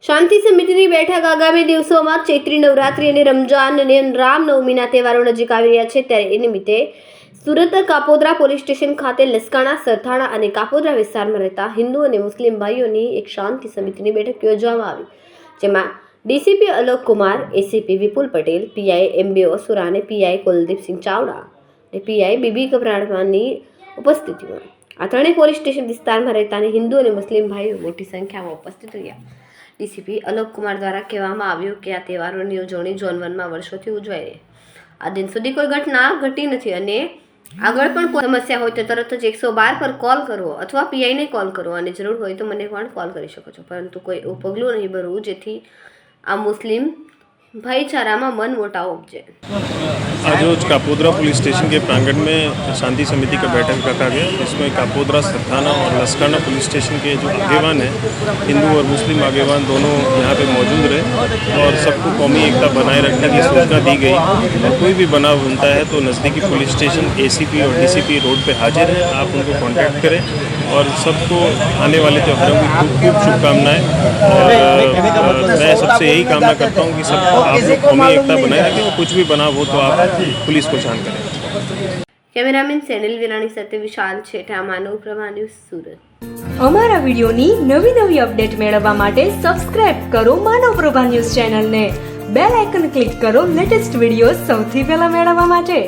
શાંતિ સમિતિની બેઠક આગામી દિવસોમાં ચૈત્રી નવરાત્રી અને રમજાન અને રામનવમીના તહેવારો નજીક આવી રહ્યા છે, ત્યારે એ નિમિત્તે સુરત કાપોદ્રા પોલીસ સ્ટેશન ખાતે લસકાણા, સરથાણા અને કાપોદ્રા વિસ્તારમાં રહેતા હિન્દુ અને મુસ્લિમ ભાઈઓની એક શાંતિ સમિતિની બેઠક યોજવામાં આવી, જેમાં ડીસીપી અલોક કુમાર, એસીપી વિપુલ પટેલ, પીઆઈ એમબી ઓસુરા અને પીઆઈ કુલદીપસિંહ ચાવડા અને પીઆઈ બીબી ગભરાણવાની ઉપસ્થિતિમાં આ ત્રણેય પોલીસ સ્ટેશન વિસ્તારમાં રહેતા હિન્દુ અને મુસ્લિમ ભાઈઓ મોટી સંખ્યામાં ઉપસ્થિત રહ્યા। ડીસીપી અલોક કુમાર દ્વારા કહેવામાં આવ્યું કે આ તહેવારોની ઉજવણી ઝોન 1માં વર્ષોથી ઉજવાઈ રહી, આ દિન સુધી કોઈ ઘટના ઘટી નથી અને આગળ પણ કોઈ સમસ્યા હોય તો તરત જ 112 પર કોલ કરવો અથવા પીઆઈને કોલ કરવો અને જરૂર હોય તો મને પણ કોલ કરી શકો છો, પરંતુ કોઈ એવું પગલું નહીં ભરવું જેથી આ મુસ્લિમ भाईचारा मन मोटाव उपजे। आज रोज कापोद्रा पुलिस स्टेशन के प्रांगण में शांति समिति का बैठक रखा गया, जिसमें कापोद्रा, सरथाना और लसकाना पुलिस स्टेशन के जो आगेवान हैं, हिंदू और मुस्लिम आगेवान दोनों यहाँ पे मौजूद रहे और सबको कौमी एकता बनाए रखने की सूचना दी गई। और कोई भी बनाव बनता है तो नज़दीकी पुलिस स्टेशन एसीपी और डीसीपी रोड पे हाजिर हैं, आप उनको कांटेक्ट करें और सबको आने वाले त्योहारों की खूब खूब शुभकामनाएं। और मैं सबसे यही कामना करता हूँ कि सब आप लोग कौमी एकता बनाए रखें, कुछ भी बनाव हो तो आप पुलिस को जान करें। कैमरामैन सेनिल विराणी સાથે વિશાલ છેઠા, માનવ પ્રભા ન્યૂઝ, સુરત। અમારા વિડિયોની નવી નવી અપડેટ મેળવવા માટે સબસ્ક્રાઇબ કરો માનવ પ્રભા ન્યૂઝ ચેનલને, બેલ આઇકન ક્લિક કરો લેટેસ્ટ વિડિયો સૌથી પહેલા મેળવવા માટે।